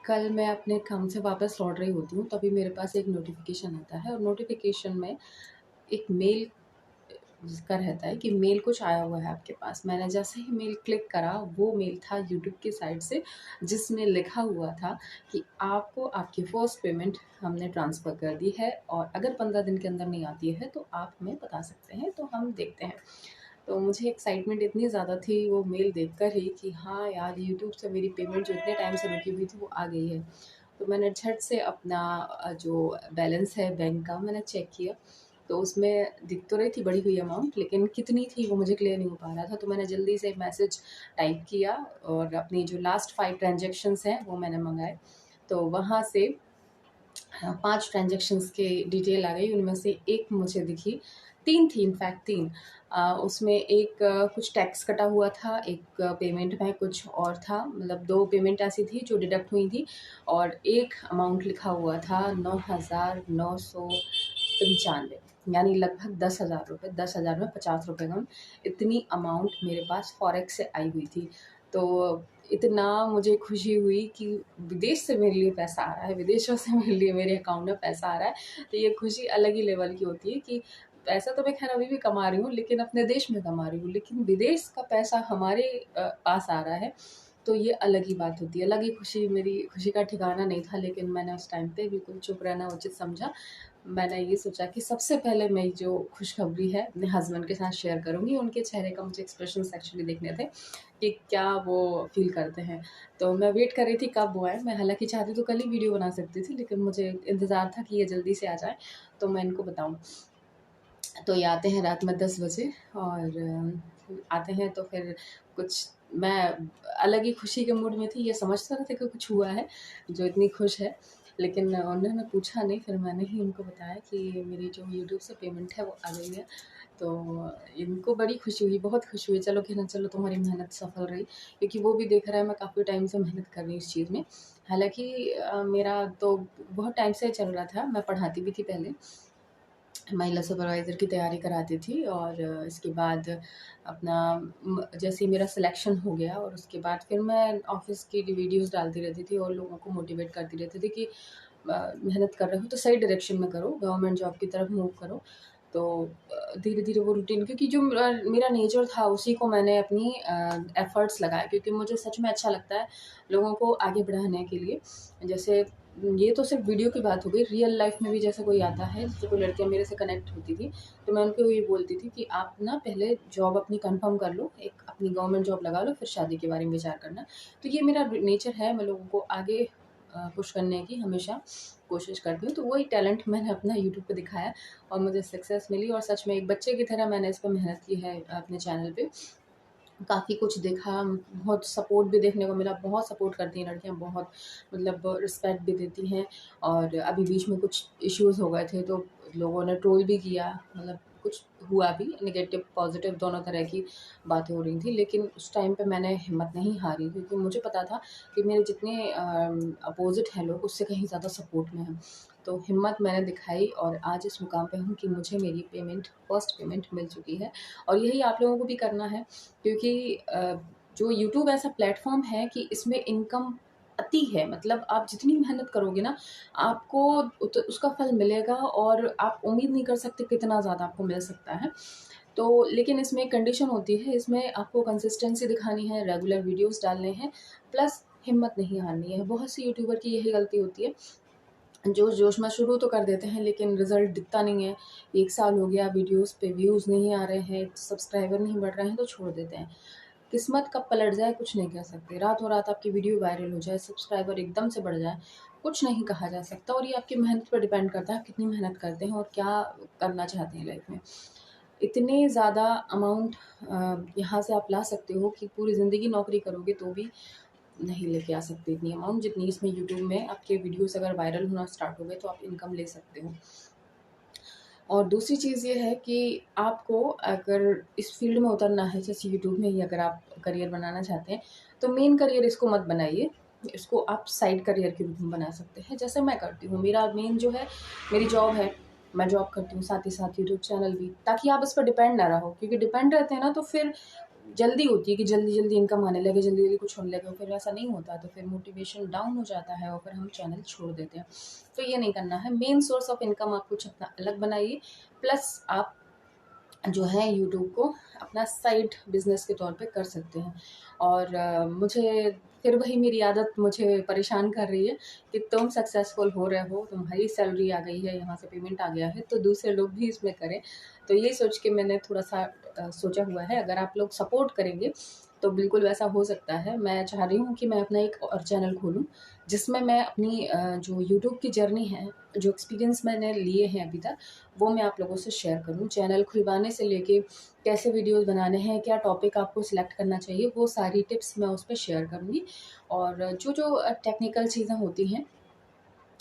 कल मैं अपने काम से वापस लौट रही होती हूँ, तभी मेरे पास एक नोटिफ़िकेशन आता है और नोटिफ़िकेशन में एक मेल का रहता है कि मेल कुछ आया हुआ है आपके पास। मैंने जैसे ही मेल क्लिक करा, वो मेल था यूट्यूब की साइट से, जिसमें लिखा हुआ था कि आपको आपकी फर्स्ट पेमेंट हमने ट्रांसफ़र कर दी है और अगर 15 दिन के अंदर नहीं आती है तो आप हमें बता सकते हैं, तो हम देखते हैं। तो मुझे एक्साइटमेंट इतनी ज़्यादा थी वो मेल देखकर ही कि हाँ यार, यूट्यूब से मेरी पेमेंट जो इतने टाइम से रुकी हुई थी वो आ गई है। तो मैंने झट से अपना जो बैलेंस है बैंक का मैंने चेक किया, तो उसमें दिख तो रही थी बढ़ी हुई अमाउंट, लेकिन कितनी थी वो मुझे क्लियर नहीं हो पा रहा था। तो मैंने जल्दी से मैसेज टाइप किया और अपनी जो लास्ट 5 ट्रांज़ैक्शंस हैं वो मैंने मँगाए। तो वहाँ से हाँ, 5 ट्रांज़ैक्शंस की डिटेल आ गई, उनमें से एक मुझे दिखी, 3 थी इनफैक्ट 3। उसमें एक कुछ टैक्स कटा हुआ था, एक पेमेंट में कुछ और था, मतलब 2 पेमेंट ऐसी थी जो डिडक्ट हुई थी और एक अमाउंट लिखा हुआ था 9,995, यानी लगभग 10,000 रुपए, 10,000 में ₹50 कम, इतनी अमाउंट मेरे पास फॉरेक्स से आई हुई थी। तो इतना मुझे खुशी हुई कि विदेश से मेरे लिए पैसा आ रहा है, विदेशों से मेरे लिए मेरे अकाउंट में पैसा आ रहा है। तो ये खुशी अलग ही लेवल की होती है कि पैसा तो मैं ख़ैर अभी भी कमा रही हूँ, लेकिन अपने देश में कमा रही हूँ, लेकिन विदेश का पैसा हमारे पास आ रहा है, तो ये अलग ही बात होती है। अलग ही खुशी, मेरी खुशी का ठिकाना नहीं था, लेकिन मैंने उस टाइम पे बिल्कुल चुप रहना उचित समझा। मैंने ये सोचा कि सबसे पहले मैं जो खुशखबरी है अपने हस्बैंड के साथ शेयर करूँगी। उनके चेहरे का मुझे एक्सप्रेशंस एक्चुअली देखने थे कि क्या वो फ़ील करते हैं। तो मैं वेट कर रही थी कब वो आए। मैं हालाँकि चाहती तो कल ही वीडियो बना सकती थी, लेकिन मुझे इंतज़ार था कि ये जल्दी से आ जाएँ, तो मैं इनको बताऊँ। तो ये आते हैं रात में 10 बजे और आते हैं तो फिर कुछ, मैं अलग ही खुशी के मूड में थी, ये समझ तो रहे थे कि कुछ हुआ है, जो इतनी खुश है। लेकिन उन्होंने पूछा नहीं, फिर मैंने ही उनको बताया कि मेरी जो यूट्यूब से पेमेंट है वो आ गई है। तो इनको बड़ी खुशी हुई, बहुत खुशी हुई, चलो कि ना चलो तुम्हारी मेहनत सफल रही, क्योंकि वो भी देख रहा है मैं काफ़ी टाइम से मेहनत कर रही हूँ इस चीज़ में। हालाँकि मेरा तो बहुत टाइम से चल रहा था, मैं पढ़ाती भी थी पहले, महिला सुपरवाइज़र की तैयारी कराती थी और इसके बाद अपना जैसे ही मेरा सिलेक्शन हो गया और उसके बाद फिर मैं ऑफ़िस की वीडियोज़ डालती रहती थी और लोगों को मोटिवेट करती रहती थी कि मेहनत कर रहे हो तो सही डायरेक्शन में करो, गवर्नमेंट जॉब की तरफ मूव करो। तो धीरे-धीरे वो रूटीन, क्योंकि जो मेरा नेचर था उसी को मैंने अपनी एफ़र्ट्स लगाए, क्योंकि मुझे सच में अच्छा लगता है लोगों को आगे बढ़ाने के लिए। जैसे ये तो सिर्फ़ वीडियो की बात हो गई, रियल लाइफ़ में भी जैसे कोई आता है, जैसे कोई लड़कियाँ मेरे से कनेक्ट होती थी, तो मैं उनको ये बोलती थी कि आप ना पहले जॉब अपनी कन्फर्म कर लो, एक अपनी गवर्नमेंट जॉब लगा लो, फिर शादी के बारे में विचार करना। तो ये मेरा नेचर है, मैं लोगों को आगे पुश करने की हमेशा कोशिश करती हूँ। तो वही टैलेंट मैंने अपना यूट्यूब पे दिखाया और मुझे सक्सेस मिली और सच में एक बच्चे की तरह मैंने इस पे मेहनत की है अपने चैनल पे। काफ़ी कुछ देखा, बहुत सपोर्ट भी देखने को मिला, बहुत सपोर्ट करती हैं लड़कियाँ, बहुत मतलब रिस्पेक्ट भी देती हैं। और अभी बीच में कुछ इश्यूज़ हो गए थे, तो लोगों ने ट्रोल भी किया, मतलब कुछ हुआ भी, नेगेटिव पॉज़िटिव दोनों तरह की बातें हो रही थी। लेकिन उस टाइम पे मैंने हिम्मत नहीं हारी, क्योंकि मुझे पता था कि मेरे जितने अपोज़िट हैं लोग, उससे कहीं ज़्यादा सपोर्ट में हैं। तो हिम्मत मैंने दिखाई और आज इस मुकाम पे हूँ कि मुझे मेरी पेमेंट, फर्स्ट पेमेंट मिल चुकी है और यही आप लोगों को भी करना है, क्योंकि जो यूट्यूब ऐसा प्लेटफ़ॉर्म है कि इसमें इनकम अति है, मतलब आप जितनी मेहनत करोगे ना, आपको उसका फल मिलेगा और आप उम्मीद नहीं कर सकते कितना ज़्यादा आपको मिल सकता है। तो लेकिन इसमें एक कंडीशन होती है, इसमें आपको कंसिस्टेंसी दिखानी है, रेगुलर वीडियोज़ डालने हैं, प्लस हिम्मत नहीं हारनी है। बहुत सी यूट्यूबर की यही गलती होती है, जोश-जोश में शुरू तो कर देते हैं, लेकिन रिज़ल्ट दिखता नहीं है। 1 साल हो गया, वीडियोज़ पे व्यूज़ नहीं आ रहे हैं, सब्सक्राइबर नहीं बढ़ रहे हैं, तो छोड़ देते हैं। किस्मत कब पलट जाए कुछ नहीं कह सकते। रातों-रात आपकी वीडियो वायरल हो जाए, सब्सक्राइबर एकदम से बढ़ जाए, कुछ नहीं कहा जा सकता और ये आपकी मेहनत पर डिपेंड करता है, आप कितनी मेहनत करते हैं और क्या करना चाहते हैं लाइफ़ में। इतने ज़्यादा अमाउंट यहाँ से आप ला सकते हो कि पूरी ज़िंदगी नौकरी करोगे तो भी नहीं लेके आ सकते इतनी अमाउंट, जितनी इसमें यूट्यूब में आपके वीडियोज़ अगर वायरल होना स्टार्ट हो गए तो आप इनकम ले सकते हो। और दूसरी चीज़ ये है कि आपको अगर इस फ़ील्ड में उतरना है, जैसे यूट्यूब में ही अगर आप करियर बनाना चाहते हैं, तो मेन करियर इसको मत बनाइए, इसको आप साइड करियर के रूप में बना सकते हैं, जैसे मैं करती हूँ। मेरा मेन जो है, मेरी जॉब है, मैं जॉब करती हूँ, साथ ही साथ यूट्यूब चैनल भी, ताकि आप इस पर डिपेंड ना रहो, क्योंकि डिपेंड रहते हैं ना तो फिर जल्दी होती है कि जल्दी-जल्दी इनकम आने लगे, जल्दी-जल्दी कुछ होने लगे, फिर ऐसा नहीं होता, तो फिर मोटिवेशन डाउन हो जाता है और फिर हम चैनल छोड़ देते हैं। तो ये नहीं करना है, मेन सोर्स ऑफ इनकम आप कुछ अपना अलग बनाइए, प्लस आप जो है यूट्यूब को अपना साइड बिज़नेस के तौर पे कर सकते हैं। और मुझे फिर वही मेरी आदत मुझे परेशान कर रही है कि तुम सक्सेसफुल हो रहे हो, तुम्हारी सैलरी आ गई है, यहाँ से पेमेंट आ गया है, तो दूसरे लोग भी इसमें करें। तो ये सोच के मैंने थोड़ा-सा सोचा हुआ है, अगर आप लोग सपोर्ट करेंगे, तो बिल्कुल वैसा हो सकता है। मैं चाह रही हूँ कि मैं अपना एक और चैनल खोलूँ, जिसमें मैं अपनी जो यूट्यूब की जर्नी है, जो एक्सपीरियंस मैंने लिए हैं अभी तक, वो मैं आप लोगों से शेयर करूँ। चैनल खुलवाने से लेके कैसे वीडियोज़ बनाने हैं, क्या टॉपिक आपको सिलेक्ट करना चाहिए, वो सारी टिप्स मैं उस पे शेयर करूँगी। और जो-जो टेक्निकल चीज़ें होती हैं,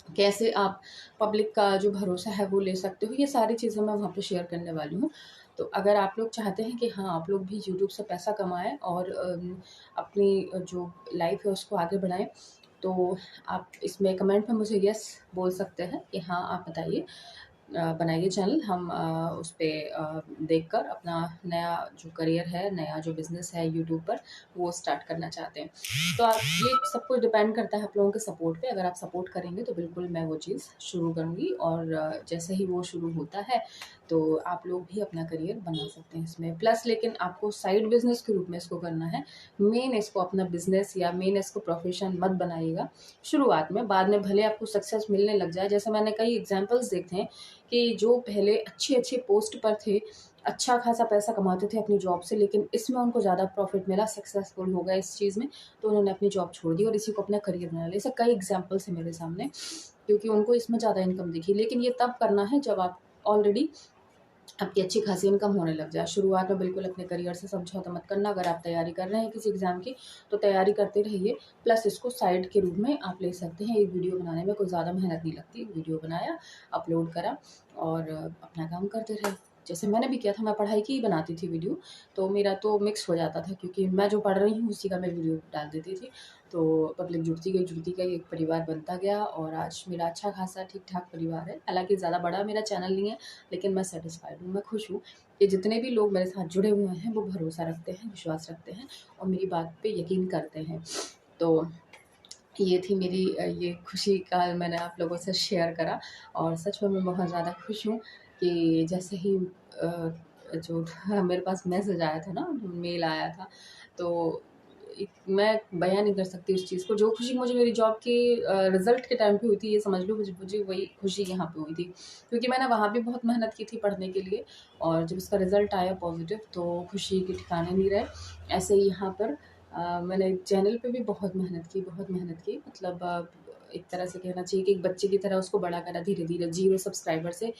कैसे आप पब्लिक का जो भरोसा है वो ले सकते हो, ये सारी चीज़ें मैं वहाँ पे शेयर करने वाली हूँ। तो अगर आप लोग चाहते हैं कि हाँ, आप लोग भी यूट्यूब से पैसा कमाएँ और अपनी जो लाइफ़ है उसको आगे बढ़ाएँ, तो आप इसमें कमेंट में मुझे येस बोल सकते हैं कि हाँ, आप बताइए। बनाइए चैनल, हम उस पे देखकर अपना नया जो करियर है, नया जो बिज़नेस है यूट्यूब पर, वो स्टार्ट करना चाहते हैं। तो आप ये सब कुछ डिपेंड करता है आप लोगों के सपोर्ट पे। अगर आप सपोर्ट करेंगे तो बिल्कुल मैं वो चीज़ शुरू करूँगी, और जैसे ही वो शुरू होता है, तो आप लोग भी अपना करियर बना सकते हैं इसमें। प्लस लेकिन आपको साइड बिज़नेस के रूप में इसको करना है। मेन इसको अपना बिज़नेस या मेन इसको प्रोफ़ेशन मत बनाइएगा शुरुआत में। बाद में भले आपको सक्सेस मिलने लग जाए, जैसे मैंने कई एग्ज़ाम्पल्स देखे हैं कि जो पहले अच्छी-अच्छी पोस्ट पर थे, अच्छा खासा पैसा कमाते थे अपनी जॉब से, लेकिन इसमें उनको ज़्यादा प्रॉफ़िट मिला, सक्सेसफुल हो गए इस चीज़ में, तो उन्होंने अपनी जॉब छोड़ दी और इसी को अपना करियर बना लिया। ऐसे कई एग्ज़ाम्पल्स हैं मेरे सामने, क्योंकि उनको इसमें ज़्यादा इनकम दिखी। लेकिन ये तब करना है जब आप ऑलरेडी आपकी अच्छी खासी इनकम होने लग जाए। शुरुआत में बिल्कुल अपने करियर से समझौता मत करना। अगर आप तैयारी कर रहे हैं किसी एग्ज़ाम की, तो तैयारी करते रहिए, प्लस इसको साइड के रूप में आप ले सकते हैं। एक वीडियो बनाने में कोई ज़्यादा मेहनत नहीं लगती। वीडियो बनाया, अपलोड करा और अपना काम करते रहे। जैसे मैंने भी किया था, मैं पढ़ाई की ही बनाती थी वीडियो, तो मेरा तो मिक्स हो जाता था, क्योंकि मैं जो पढ़ रही हूँ उसी का मैं वीडियो डाल देती थी। तो पब्लिक जुड़ती गई, एक परिवार बनता गया और आज मेरा अच्छा खासा ठीक-ठाक परिवार है। हालाँकि ज़्यादा बड़ा मेरा चैनल नहीं है, लेकिन मैं सैटिस्फाइड हूँ, मैं खुश हूँ कि जितने भी लोग मेरे साथ जुड़े हुए हैं, वो भरोसा रखते हैं, विश्वास रखते हैं और मेरी बात पे यकीन करते हैं। तो ये थी मेरी ये खुशी का मैंने आप लोगों से शेयर करा, और सच में मैं बहुत ज़्यादा खुश हूँ कि जैसे ही जो मेरे पास मैसेज आया था ना, मेल आया था, तो मैं बयां नहीं कर सकती उस चीज़ को। जो खुशी मुझे मेरी जॉब के रिज़ल्ट के टाइम पे हुई थी, ये समझ लो मुझे मुझे वही खुशी यहाँ पे हुई थी, क्योंकि मैंने वहाँ भी बहुत मेहनत की थी पढ़ने के लिए, और जब उसका रिज़ल्ट आया पॉजिटिव, तो खुशी के ठिकाने नहीं रहे। ऐसे ही यहाँ पर मैंने चैनल पे भी बहुत मेहनत की, मतलब एक तरह से कहना चाहिए कि एक बच्चे की तरह उसको बड़ा करा, धीरे-धीरे 0 सब्सक्राइबर से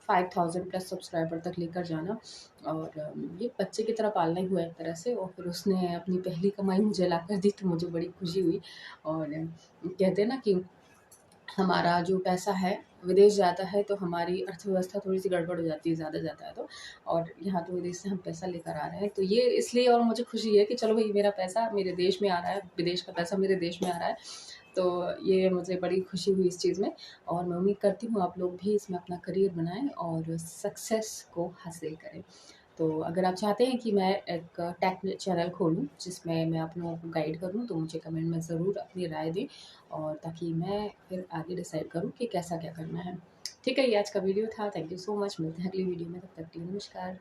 5000 प्लस सब्सक्राइबर तक लेकर जाना, और ये बच्चे की तरह पालना ही हुआ एक तरह से, और फिर उसने अपनी पहली कमाई मुझे लाकर दी, तो मुझे बड़ी खुशी हुई। और कहते हैं ना कि हमारा जो पैसा है विदेश जाता है, तो हमारी अर्थव्यवस्था थोड़ी-सी गड़बड़ हो जाती है, ज़्यादा जाता है तो। और यहाँ तो विदेश से हम पैसा लेकर आ रहे हैं, तो ये इसलिए और मुझे खुशी है कि चलो भई मेरा पैसा मेरे देश में आ रहा है, विदेश का पैसा मेरे देश में आ रहा है। तो ये मुझे बड़ी खुशी हुई इस चीज़ में, और मैं उम्मीद करती हूँ आप लोग भी इसमें अपना करियर बनाएँ और सक्सेस को हासिल करें। तो अगर आप चाहते हैं कि मैं एक टेक चैनल खोलूँ जिसमें मैं आप लोगों को गाइड करूँ, तो मुझे कमेंट में ज़रूर अपनी राय दें, और ताकि मैं फिर आगे डिसाइड करूँ कि कैसा क्या करना है। ठीक है, ये आज का वीडियो था। Thank you so much. मिलते हैं अगली वीडियो में, तब तक के लिए नमस्कार।